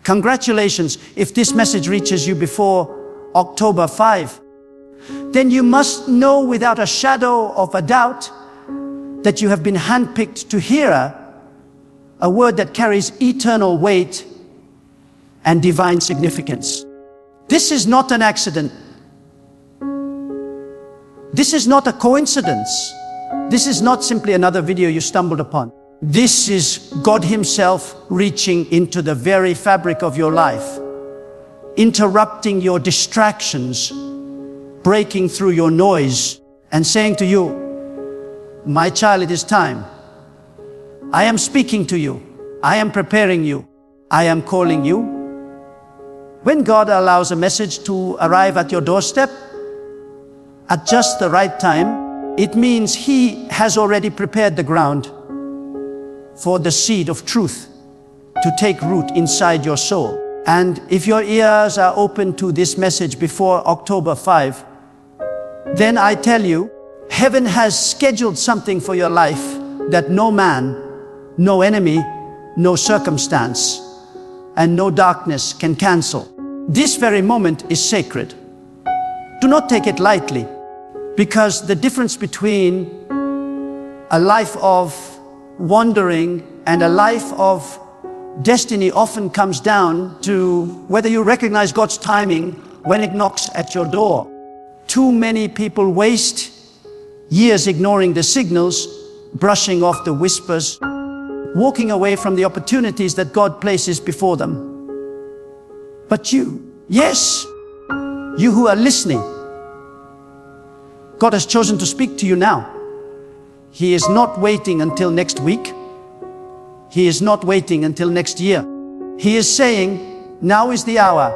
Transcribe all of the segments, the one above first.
Congratulations if this message reaches you before October 5. Then you must know without a shadow of a doubt that you have been handpicked to hear a word that carries eternal weight and divine significance. This is not an accident. This is not a coincidence. This is not simply another video you stumbled upon. This is God Himself reaching into the very fabric of your life, interrupting your distractions, breaking through your noise, and saying to you, "My child, it is time. I am speaking to you. I am preparing you. I am calling you." When God allows a message to arrive at your doorstep at just the right time, it means He has already prepared the ground for the seed of truth to take root inside your soul. And if your ears are open to this message before October 5, then I tell you, heaven has scheduled something for your life that no man, no enemy, no circumstance, and no darkness can cancel. This very moment is sacred. Do not take it lightly, because the difference between a life of wandering and a life of destiny often comes down to whether you recognize God's timing when it knocks at your door. Too many people waste years ignoring the signals, brushing off the whispers, walking away from the opportunities that God places before them. But you, yes, you who are listening, God has chosen to speak to you now. He is not waiting until next week. He is not waiting until next year. He is saying, now is the hour.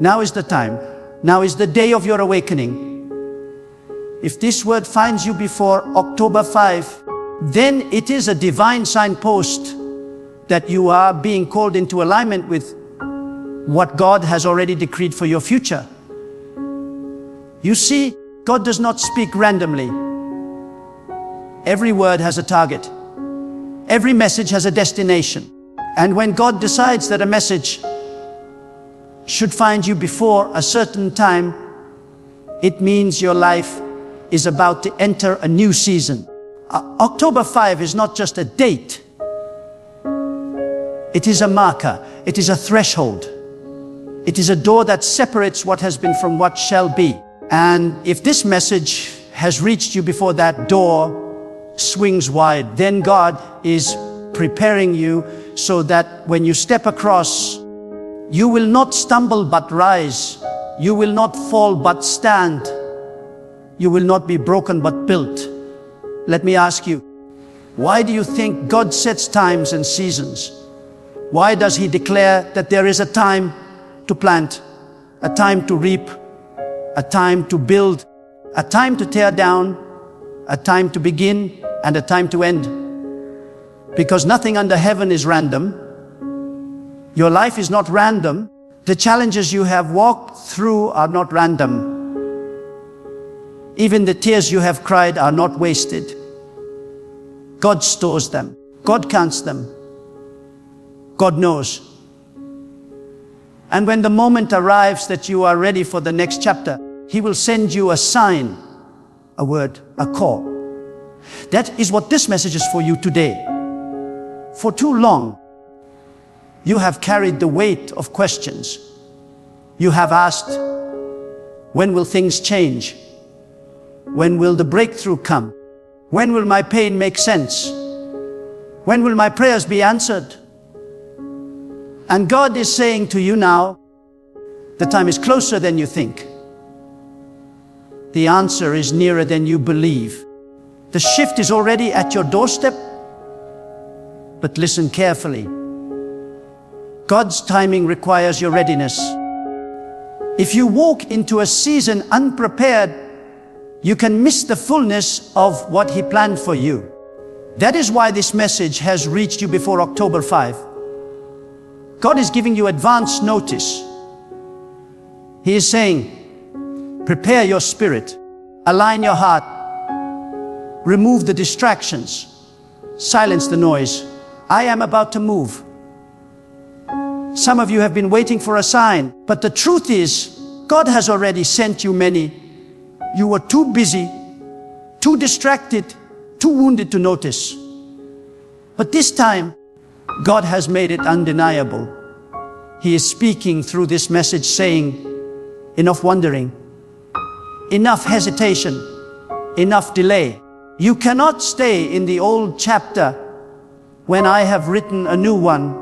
Now is the time. Now is the day of your awakening. If this word finds you before October 5, then it is a divine signpost that you are being called into alignment with what God has already decreed for your future. You see, God does not speak randomly. Every word has a target. Every message has a destination. And when God decides that a message should find you before a certain time, it means your life is about to enter a new season. October 5 is not just a date. It is a marker. It is a threshold. It is a door that separates what has been from what shall be. And if this message has reached you before that door swings wide, then God is preparing you so that when you step across, you will not stumble but rise. You will not fall but stand. You will not be broken but built. Let me ask you, why do you think God sets times and seasons? Why does He declare that there is a time to plant, a time to reap, a time to build, a time to tear down, a time to begin, and a time to end? Because nothing under heaven is random. Your life is not random. The challenges you have walked through are not random. Even the tears you have cried are not wasted. God stores them. God counts them. God knows. And when the moment arrives that you are ready for the next chapter, He will send you a sign, a word, a call. That is what this message is for you today. For too long, you have carried the weight of questions. You have asked, when will things change? When will the breakthrough come? When will my pain make sense? When will my prayers be answered? And God is saying to you now, the time is closer than you think. The answer is nearer than you believe. The shift is already at your doorstep. But listen carefully. God's timing requires your readiness. If you walk into a season unprepared, you can miss the fullness of what He planned for you. That is why this message has reached you before October 5. God is giving you advance notice. He is saying, prepare your spirit, align your heart, remove the distractions, Silence the noise. I am about to move. Some of you have been waiting for a sign, but the truth is, God has already sent you many. You were too busy, too distracted, too wounded to notice. But this time, God has made it undeniable. He is speaking through this message saying, enough wondering, enough hesitation, enough delay. You cannot stay in the old chapter when I have written a new one.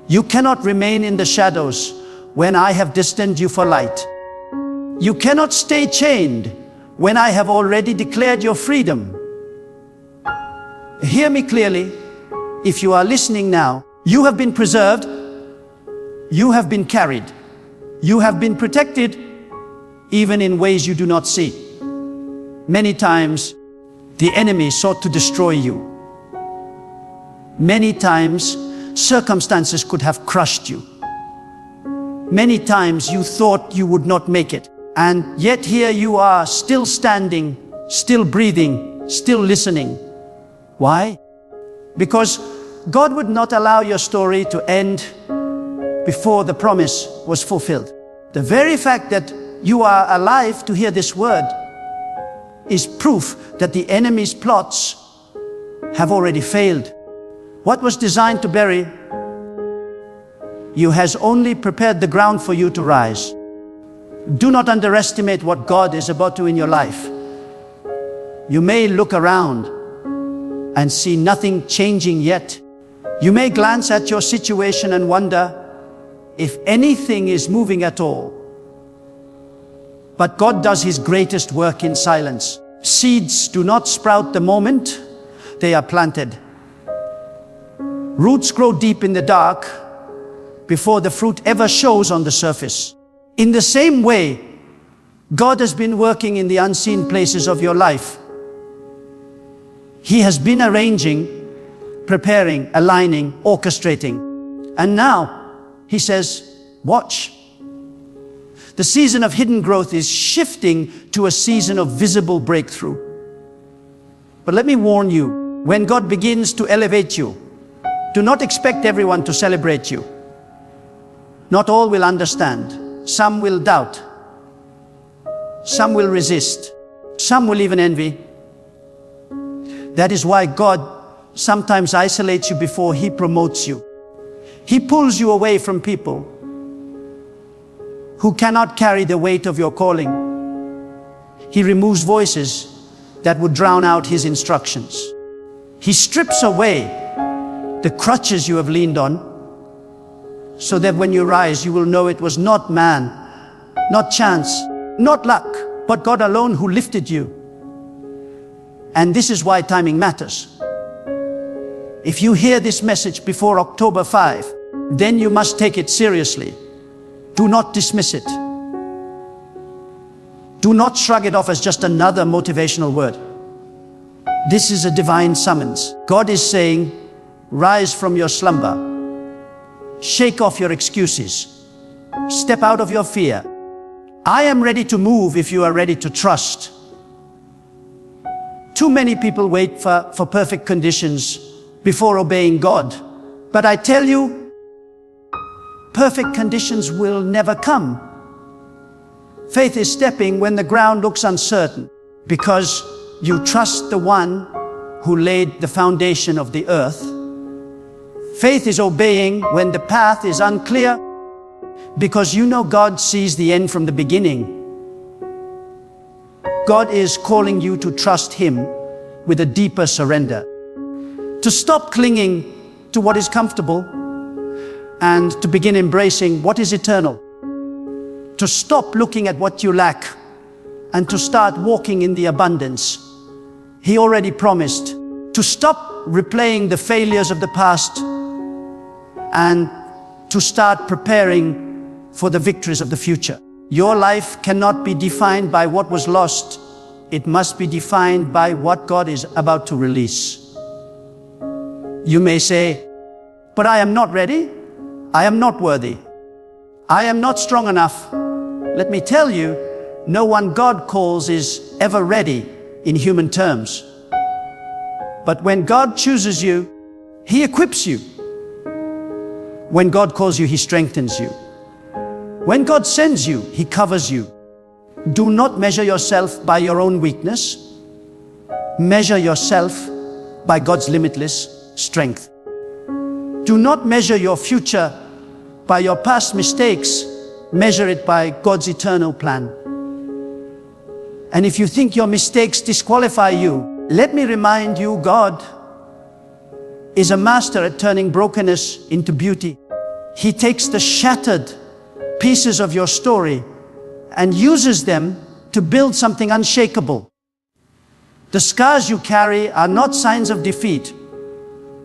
You cannot remain in the shadows when I have destined you for light. You cannot stay chained when I have already declared your freedom. Hear me clearly. If you are listening now, you have been preserved, you have been carried, you have been protected, even in ways you do not see. Many times, the enemy sought to destroy you. Many times, circumstances could have crushed you. Many times you thought you would not make it. And yet here you are, still standing, still breathing, still listening. Why? Because God would not allow your story to end before the promise was fulfilled. The very fact that you are alive to hear this word is proof that the enemy's plots have already failed. What was designed to bury you has only prepared the ground for you to rise. Do not underestimate what God is about to do in your life. You may look around and see nothing changing yet. You may glance at your situation and wonder if anything is moving at all. But God does His greatest work in silence. Seeds do not sprout the moment they are planted. Roots grow deep in the dark before the fruit ever shows on the surface. In the same way, God has been working in the unseen places of your life. He has been arranging, preparing, aligning, orchestrating. And now, He says, watch. The season of hidden growth is shifting to a season of visible breakthrough. But let me warn you, when God begins to elevate you, do not expect everyone to celebrate you. Not all will understand. Some will doubt. Some will resist. Some will even envy. That is why God sometimes isolates you before He promotes you. He pulls you away from people who cannot carry the weight of your calling. He removes voices that would drown out His instructions. He strips away the crutches you have leaned on, so that when you rise, you will know it was not man, not chance, not luck, but God alone who lifted you. And this is why timing matters. If you hear this message before October 5, then you must take it seriously. Do not dismiss it. Do not shrug it off as just another motivational word. This is a divine summons. God is saying, rise from your slumber. Shake off your excuses. Step out of your fear. I am ready to move if you are ready to trust. Too many people wait for perfect conditions before obeying God. But I tell you, perfect conditions will never come. Faith is stepping when the ground looks uncertain, because you trust the one who laid the foundation of the earth. Faith is obeying when the path is unclear, because you know God sees the end from the beginning. God is calling you to trust Him with a deeper surrender. To stop clinging to what is comfortable and to begin embracing what is eternal. To stop looking at what you lack and to start walking in the abundance He already promised. To stop replaying the failures of the past and to start preparing for the victories of the future. Your life cannot be defined by what was lost. It must be defined by what God is about to release. You may say, but I am not ready. I am not worthy. I am not strong enough. Let me tell you, no one God calls is ever ready in human terms. But when God chooses you, He equips you. When God calls you, He strengthens you. When God sends you, He covers you. Do not measure yourself by your own weakness. Measure yourself by God's limitless strength. Do not measure your future by your past mistakes. Measure it by God's eternal plan. And if you think your mistakes disqualify you, let me remind you, God is a master at turning brokenness into beauty. He takes the shattered pieces of your story and uses them to build something unshakable. The scars you carry are not signs of defeat.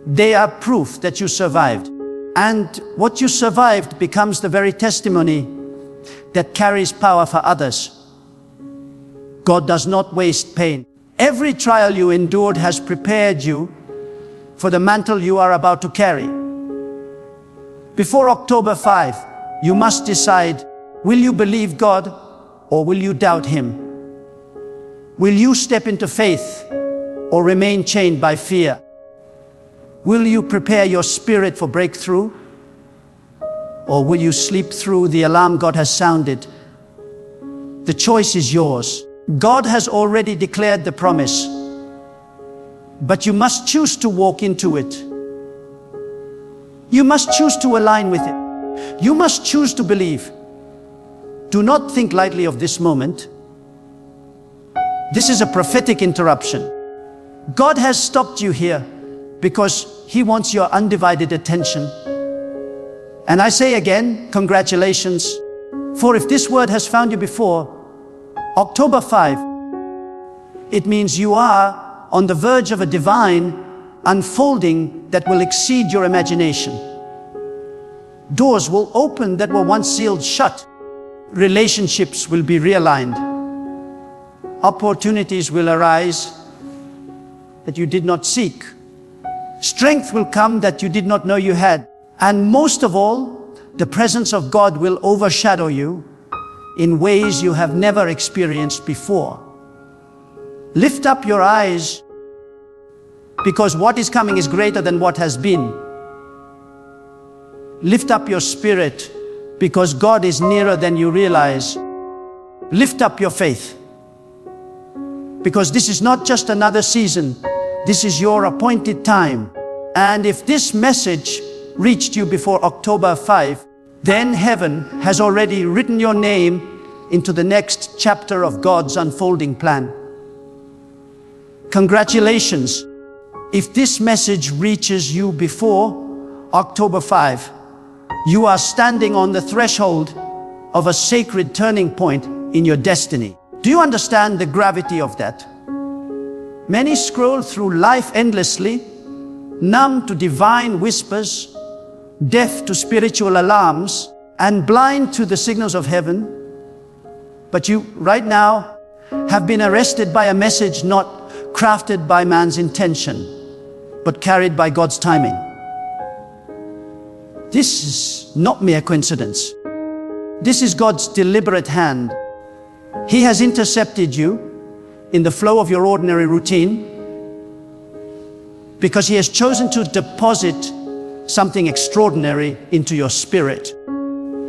They are proof that you survived. And what you survived becomes the very testimony that carries power for others. God does not waste pain. Every trial you endured has prepared you for the mantle you are about to carry. Before October 5, you must decide, will you believe God or will you doubt Him? Will you step into faith or remain chained by fear? Will you prepare your spirit for breakthrough? Or will you sleep through the alarm God has sounded? The choice is yours. God has already declared the promise, but you must choose to walk into it. You must choose to align with it. You must choose to believe. Do not think lightly of this moment. This is a prophetic interruption. God has stopped you here because He wants your undivided attention. And I say again, congratulations. For if this word has found you before October 5, it means you are on the verge of a divine unfolding that will exceed your imagination. Doors will open that were once sealed shut. Relationships will be realigned. Opportunities will arise that you did not seek. Strength will come that you did not know you had. And most of all, the presence of God will overshadow you in ways you have never experienced before. Lift up your eyes, because what is coming is greater than what has been. Lift up your spirit, because God is nearer than you realize. Lift up your faith, because this is not just another season. This is your appointed time. And if this message reached you before October 5, then heaven has already written your name into the next chapter of God's unfolding plan. Congratulations. If this message reaches you before October 5, you are standing on the threshold of a sacred turning point in your destiny. Do you understand the gravity of that? Many scroll through life endlessly, numb to divine whispers, deaf to spiritual alarms, and blind to the signals of heaven. But you, right now, have been arrested by a message not crafted by man's intention, but carried by God's timing. This is not mere coincidence. This is God's deliberate hand. He has intercepted you in the flow of your ordinary routine because He has chosen to deposit something extraordinary into your spirit.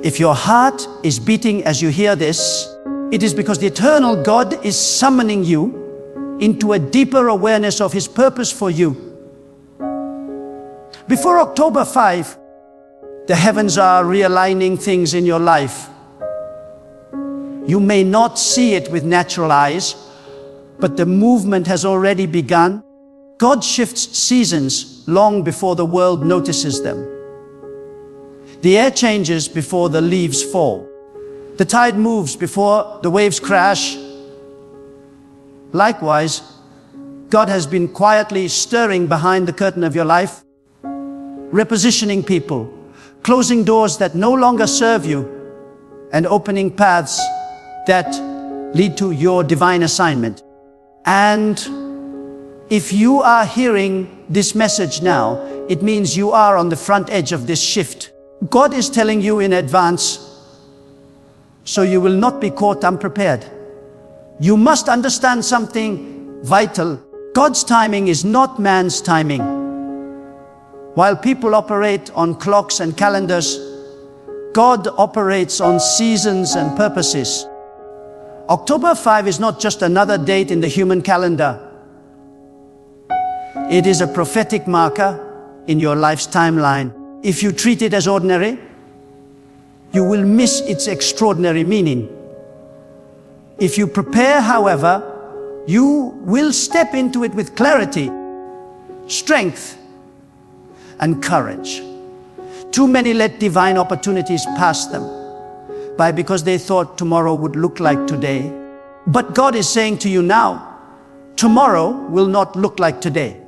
If your heart is beating as you hear this, it is because the eternal God is summoning you into a deeper awareness of His purpose for you. Before October 5, the heavens are realigning things in your life. You may not see it with natural eyes, but the movement has already begun. God shifts seasons long before the world notices them. The air changes before the leaves fall. The tide moves before the waves crash. Likewise, God has been quietly stirring behind the curtain of your life, repositioning people, closing doors that no longer serve you, and opening paths that lead to your divine assignment. And if you are hearing this message now, it means you are on the front edge of this shift. God is telling you in advance, so you will not be caught unprepared. You must understand something vital. God's timing is not man's timing. While people operate on clocks and calendars, God operates on seasons and purposes. October 5 is not just another date in the human calendar. It is a prophetic marker in your life's timeline. If you treat it as ordinary, you will miss its extraordinary meaning. If you prepare, however, you will step into it with clarity, strength, and courage. Too many let divine opportunities pass them by because they thought tomorrow would look like today. But God is saying to you now, tomorrow will not look like today.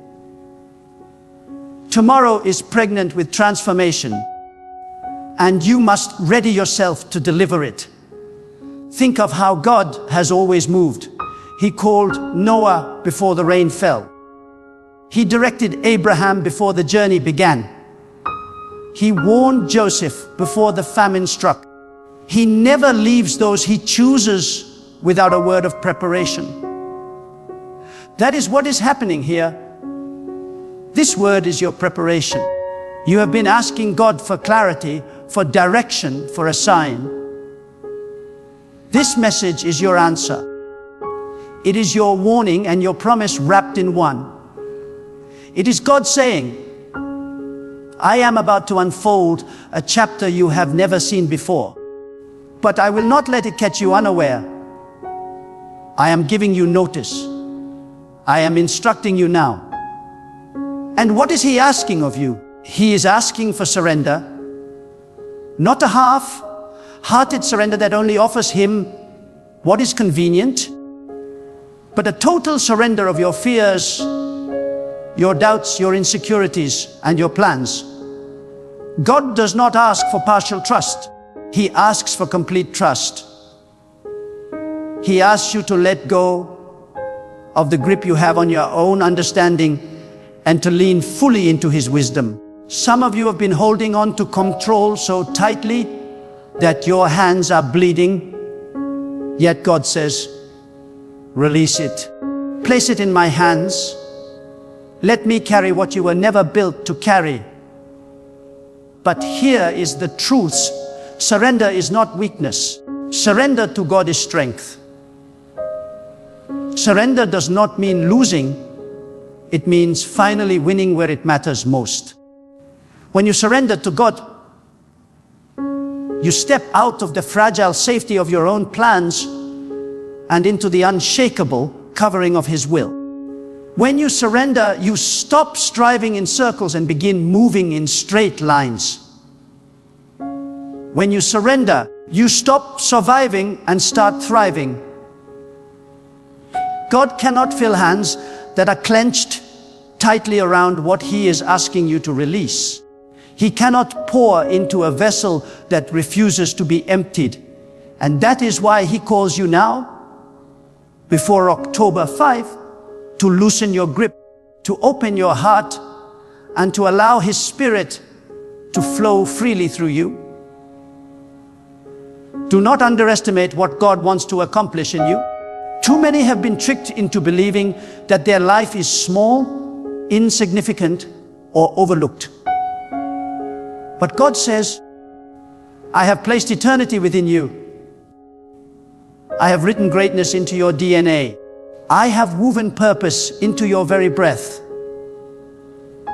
Tomorrow is pregnant with transformation, and you must ready yourself to deliver it. Think of how God has always moved. He called Noah before the rain fell. He directed Abraham before the journey began. He warned Joseph before the famine struck. He never leaves those he chooses without a word of preparation. That is what is happening here. This word is your preparation. You have been asking God for clarity, for direction, for a sign. This message is your answer. It is your warning and your promise wrapped in one. It is God saying, I am about to unfold a chapter you have never seen before, but I will not let it catch you unaware. I am giving you notice. I am instructing you now. And what is He asking of you? He is asking for surrender, not a half-hearted surrender that only offers Him what is convenient, but a total surrender of your fears, your doubts, your insecurities, and your plans. God does not ask for partial trust. He asks for complete trust. He asks you to let go of the grip you have on your own understanding and to lean fully into His wisdom. Some of you have been holding on to control so tightly that your hands are bleeding. Yet God says, release it. Place it in my hands. Let me carry what you were never built to carry. But here is the truth. Surrender is not weakness. Surrender to God is strength. Surrender does not mean losing. It means finally winning where it matters most. When you surrender to God, you step out of the fragile safety of your own plans and into the unshakable covering of His will. When you surrender, you stop striving in circles and begin moving in straight lines. When you surrender, you stop surviving and start thriving. God cannot fill hands that are clenched tightly around what He is asking you to release. He cannot pour into a vessel that refuses to be emptied. And that is why He calls you now, before October 5, to loosen your grip, to open your heart, and to allow His Spirit to flow freely through you. Do not underestimate what God wants to accomplish in you. Too many have been tricked into believing that their life is small, insignificant, or overlooked. But God says, I have placed eternity within you. I have written greatness into your DNA. I have woven purpose into your very breath.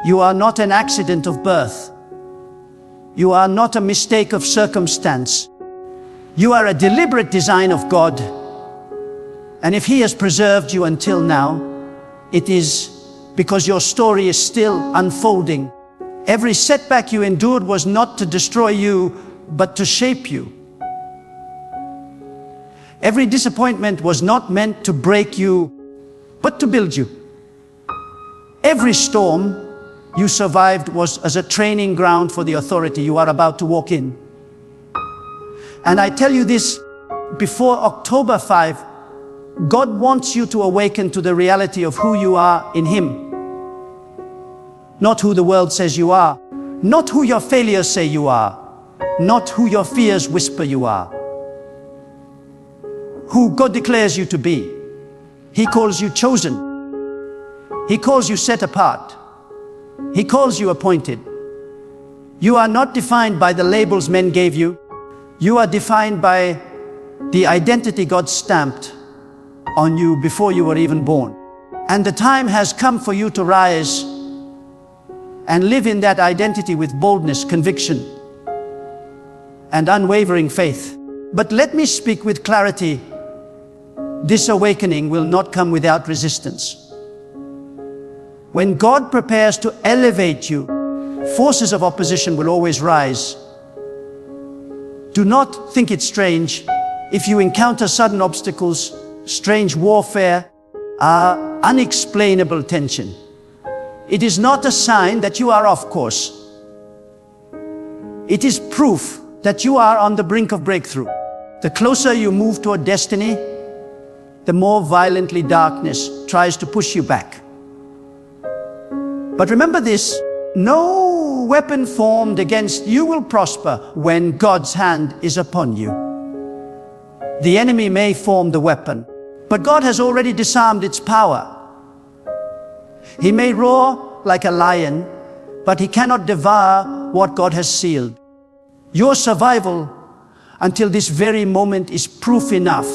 You are not an accident of birth. You are not a mistake of circumstance. You are a deliberate design of God. And if He has preserved you until now, it is because your story is still unfolding. Every setback you endured was not to destroy you, but to shape you. Every disappointment was not meant to break you, but to build you. Every storm you survived was as a training ground for the authority you are about to walk in. And I tell you this, before October 5, God wants you to awaken to the reality of who you are in Him. Not who the world says you are, not who your failures say you are, not who your fears whisper you are. Who God declares you to be. He calls you chosen. He calls you set apart. He calls you appointed. You are not defined by the labels men gave you. You are defined by the identity God stamped on you before you were even born. And the time has come for you to rise and live in that identity with boldness, conviction, and unwavering faith. But let me speak with clarity. This awakening will not come without resistance. When God prepares to elevate you, forces of opposition will always rise. Do not think it strange if you encounter sudden obstacles, strange warfare, unexplainable tension. It is not a sign that you are off course. It is proof that you are on the brink of breakthrough. The closer you move toward destiny, the more violently darkness tries to push you back. But remember this, no weapon formed against you will prosper when God's hand is upon you. The enemy may form the weapon, but God has already disarmed its power. He may roar like a lion, but he cannot devour what God has sealed. Your survival until this very moment is proof enough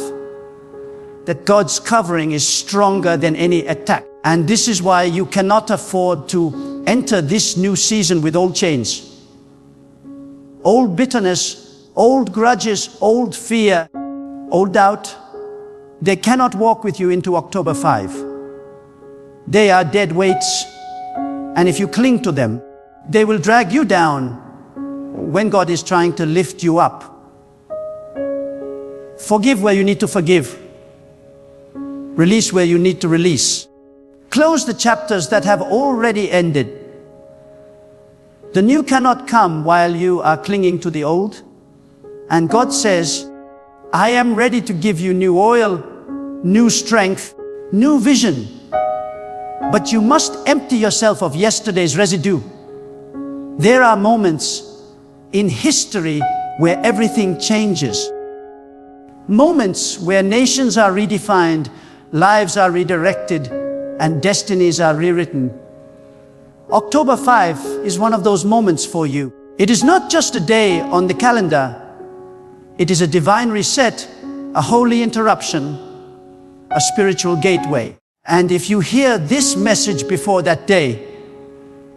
that God's covering is stronger than any attack. And this is why you cannot afford to enter this new season with old chains, old bitterness, old grudges, old fear, old doubt. They cannot walk with you into October 5. They are dead weights, and if you cling to them, they will drag you down when God is trying to lift you up. Forgive where you need to forgive. Release where you need to release. Close the chapters that have already ended. The new cannot come while you are clinging to the old. And God says, I am ready to give you new oil, new strength, new vision. But you must empty yourself of yesterday's residue. There are moments in history where everything changes. Moments where nations are redefined, lives are redirected, and destinies are rewritten. October 5 is one of those moments for you. It is not just a day on the calendar. It is a divine reset, a holy interruption, a spiritual gateway. And if you hear this message before that day,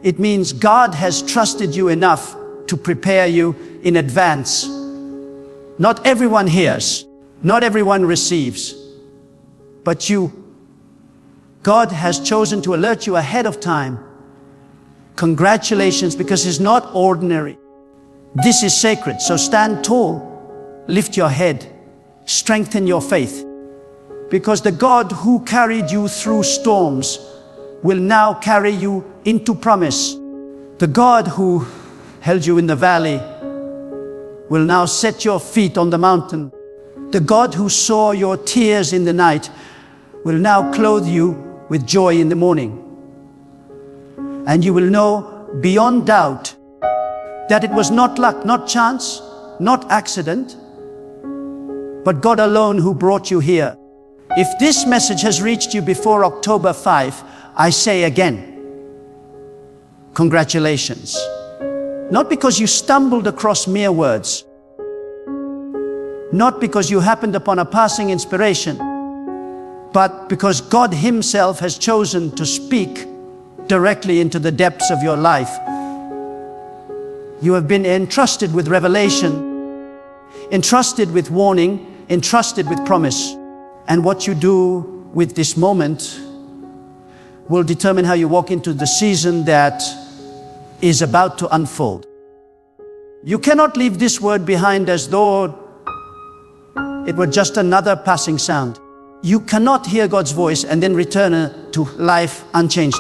it means God has trusted you enough to prepare you in advance. Not everyone hears, not everyone receives, but God has chosen to alert you ahead of time. Congratulations, because it's not ordinary. This is sacred, so stand tall, lift your head, strengthen your faith, because the God who carried you through storms will now carry you into promise. The God who held you in the valley will now set your feet on the mountain. The God who saw your tears in the night will now clothe you with joy in the morning. And you will know beyond doubt that it was not luck, not chance, not accident, but God alone who brought you here. If this message has reached you before October 5, I say again, congratulations. Not because you stumbled across mere words, not because you happened upon a passing inspiration, but because God Himself has chosen to speak directly into the depths of your life. You have been entrusted with revelation, entrusted with warning, entrusted with promise. And what you do with this moment will determine how you walk into the season that is about to unfold. You cannot leave this word behind as though it were just another passing sound. You cannot hear God's voice and then return to life unchanged.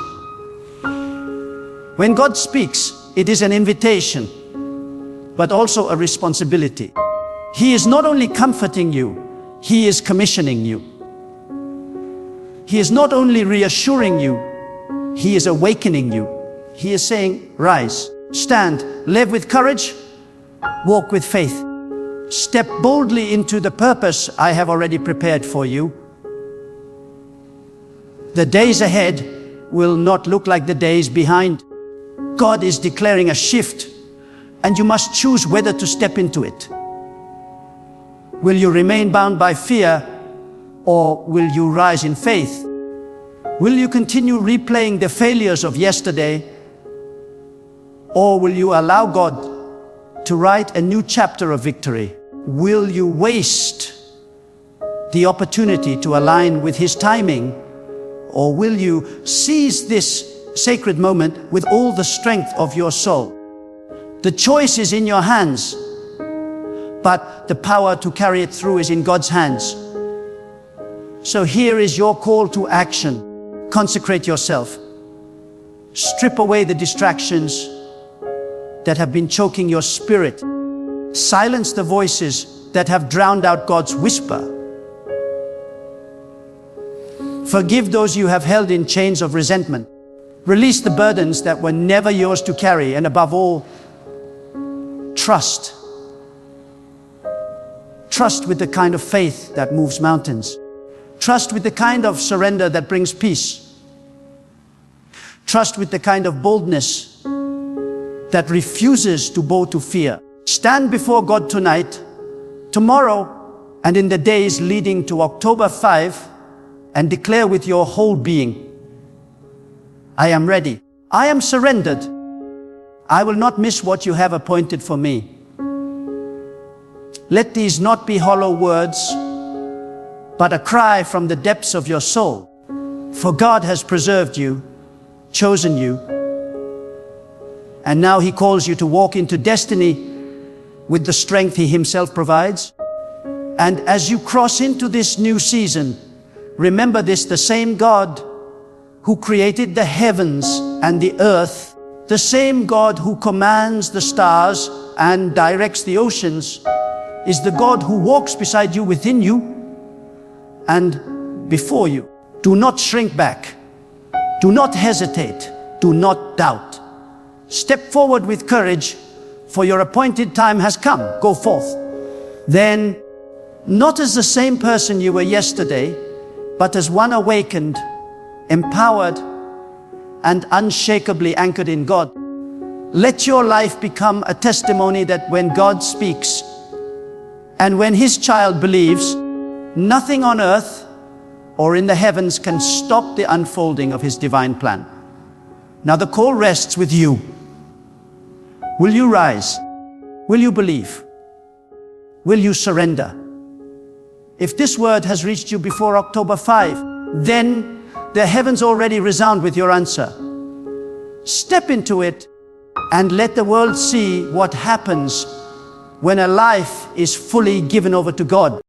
When God speaks, it is an invitation, but also a responsibility. He is not only comforting you, He is commissioning you. He is not only reassuring you, He is awakening you. He is saying, rise, stand, live with courage, walk with faith. Step boldly into the purpose I have already prepared for you. The days ahead will not look like the days behind. God is declaring a shift, and you must choose whether to step into it. Will you remain bound by fear, or will you rise in faith? Will you continue replaying the failures of yesterday, or will you allow God to write a new chapter of victory? Will you waste the opportunity to align with His timing, or will you seize this sacred moment with all the strength of your soul? The choice is in your hands, but the power to carry it through is in God's hands. So here is your call to action. Consecrate yourself. Strip away the distractions that have been choking your spirit. Silence the voices that have drowned out God's whisper. Forgive those you have held in chains of resentment. Release the burdens that were never yours to carry, and above all, trust. Trust with the kind of faith that moves mountains. Trust with the kind of surrender that brings peace. Trust with the kind of boldness that refuses to bow to fear. Stand before God tonight, tomorrow, and in the days leading to October 5, and declare with your whole being, I am ready. I am surrendered. I will not miss what you have appointed for me. Let these not be hollow words, but a cry from the depths of your soul. For God has preserved you, chosen you, and now He calls you to walk into destiny with the strength He Himself provides. And as you cross into this new season, remember this: the same God who created the heavens and the earth, the same God who commands the stars and directs the oceans, is the God who walks beside you, within you, and before you. Do not shrink back. Do not hesitate. Do not doubt. Step forward with courage, for your appointed time has come. Go forth. Then, not as the same person you were yesterday, but as one awakened, empowered, and unshakably anchored in God. Let your life become a testimony that when God speaks, and when His child believes, nothing on earth or in the heavens can stop the unfolding of His divine plan. Now the call rests with you. Will you rise? Will you believe? Will you surrender? If this word has reached you before October 5, then the heavens already resound with your answer. Step into it and let the world see what happens when a life is fully given over to God.